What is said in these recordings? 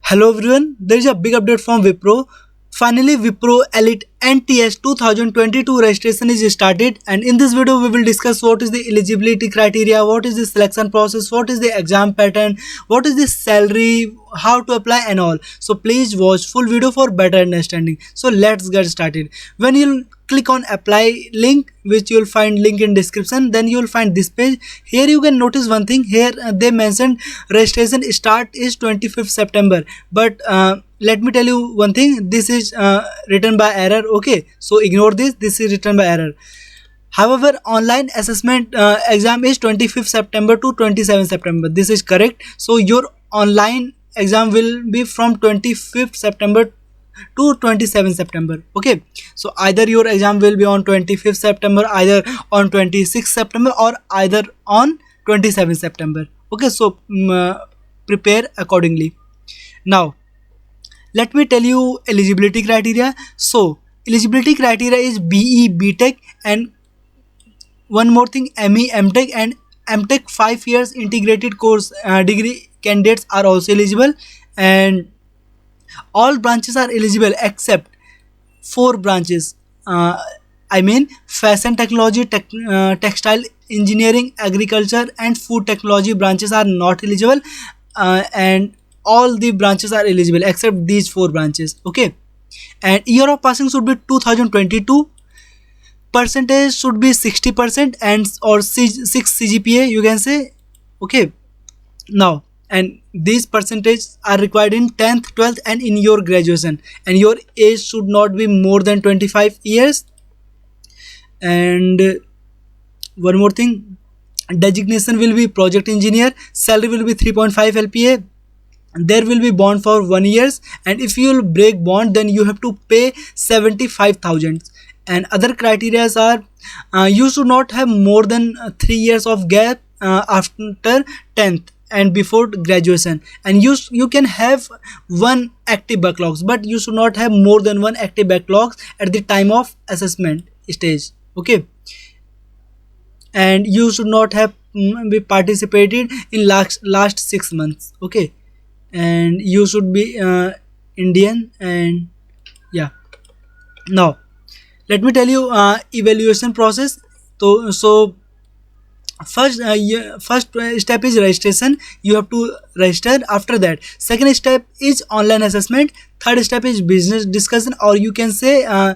Hello everyone, there is a big update from Wipro. Finally, Wipro Elite NTS 2022 registration is started, and in this video we will discuss what is the eligibility criteria, what is the selection process, what is the exam pattern, what is the salary, how to apply and all. So please watch full video for better understanding. So let's get started. When you click on apply link, which you will find link in description, then you will find this page. Here you can notice one thing. Here they mentioned registration start is 25th September, but let me tell you one thing, this is written by error. Okay, so ignore this is written by error. However, online assessment exam is 25th September to 27th September. This is correct. So your online exam will be from 25th September to 27th September. Okay, so either your exam will be on 25th September, either on 26th September, or either on 27th September. Okay, so prepare accordingly. Now let me tell you eligibility criteria. So eligibility criteria is BE, BTech, and one more thing, ME, MTech, and MTech 5 years integrated course degree candidates are also eligible, and all branches are eligible except four branches. I mean fashion technology, textile engineering, agriculture, and food technology branches are not eligible, and all the branches are eligible except these four branches. Okay, and year of passing should be 2022. Percentage should be 60% and or 6 CGPA you can say. Okay, now and these percentages are required in 10th, 12th, and in your graduation, and your age should not be more than 25 years. And one more thing, designation will be project engineer, salary will be 3.5 LPA, there will be bond for 1 year, and if you will break bond then you have to pay 75,000. And other criteria are you should not have more than 3 years of gap after 10th and before graduation, and you can have one active backlogs, but you should not have more than one active backlogs at the time of assessment stage. Okay, and you should not have be participated in last 6 months. Okay, and you should be Indian, and yeah. Now let me tell you evaluation process. So first step is registration. You have to register. After that, second step is online assessment. Third step is business discussion, or you can say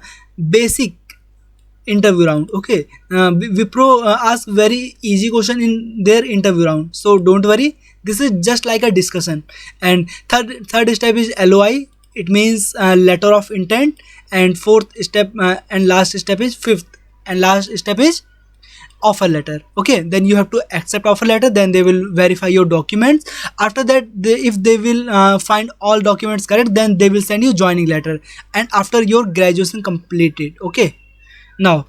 basic interview round. Okay, Wipro ask very easy question in their interview round, so don't worry, this is just like a discussion. And third step is LOI, it means letter of intent. And fourth step and last step is fifth and last step is offer letter. Okay, then you have to accept offer letter, then they will verify your documents. After that, if they will find all documents correct, then they will send you joining letter, and after your graduation completed. Okay, now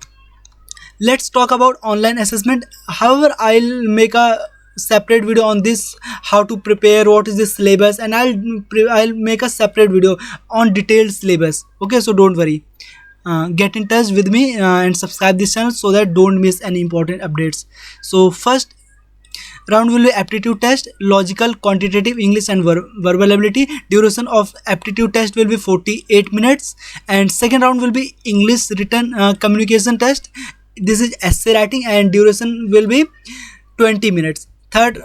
let's talk about online assessment. However, I'll make a separate video on this, how to prepare, what is the syllabus, and I'll make a separate video on detailed syllabus. Okay, so don't worry, get in touch with me and subscribe this channel so that don't miss any important updates. So first round will be aptitude test, logical, quantitative, English, and verbal ability. Duration of aptitude test will be 48 minutes, and second round will be English written communication test. This is essay writing, and duration will be 20 minutes. Third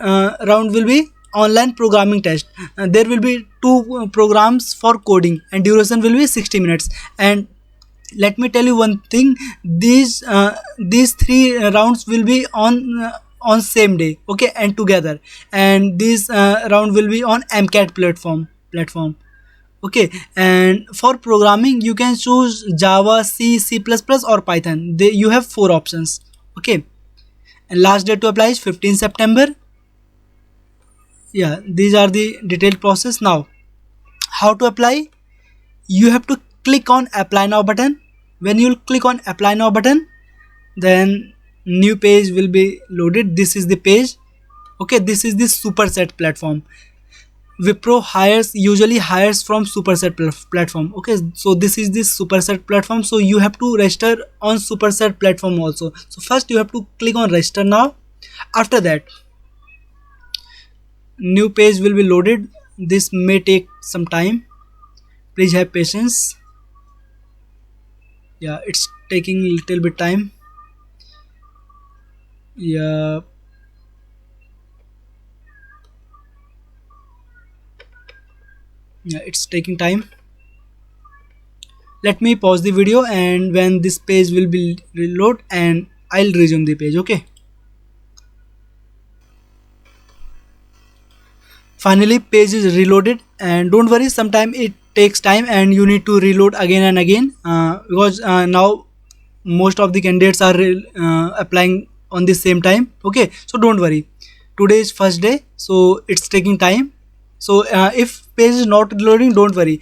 round will be online programming test. There will be two programs for coding, and duration will be 60 minutes. And let me tell you one thing, these three rounds will be on same day. Okay, and together, and this round will be on MCAT platform. Okay, and for programming you can choose Java, C++, or Python. You have four options. Okay, and last date to apply is 15 September. Yeah, these are the detailed process. Now how to apply, you have to click on apply now button. When you click on apply now button, then new page will be loaded. This is the page. Okay, this is the Superset platform. Wipro usually hires from Superset platform. Okay, so this is this Superset platform, so you have to register on Superset platform also. So first you have to click on register now. After that, new page will be loaded. this may take some time. Please have patience. Yeah, it's taking a little bit time. Yeah, it's taking time. Let me pause the video, and when this page will be reload, and I'll resume the page. Okay. Finally, page is reloaded, and don't worry, sometime it takes time and you need to reload again and again, because now most of the candidates are applying on the same time. Okay, so don't worry, today is first day, so it's taking time. So if page is not reloading, don't worry,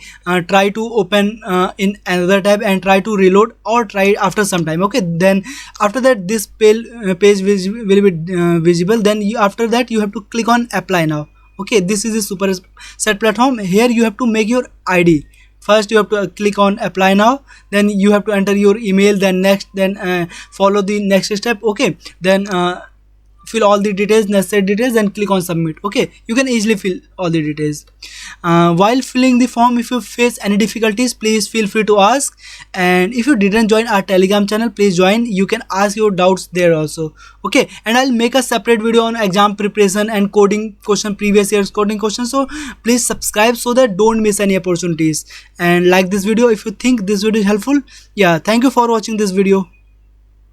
try to open in another tab and try to reload, or try after some time. Okay, then after that this page will be visible. Then after that you have to click on apply now. Okay, this is a super set platform. Here you have to make your ID. First you have to click on apply now, then you have to enter your email, then next, then follow the next step. Okay, then fill all the details, necessary details, and click on submit. Okay, you can easily fill all the details. While filling the form, if you face any difficulties, please feel free to ask. And if you didn't join our Telegram channel, please join. You can ask your doubts there also. Okay, and I'll make a separate video on exam preparation and coding question, previous year's coding questions. So please subscribe so that don't miss any opportunities, and like this video if you think this video is helpful. Yeah, thank you for watching this video.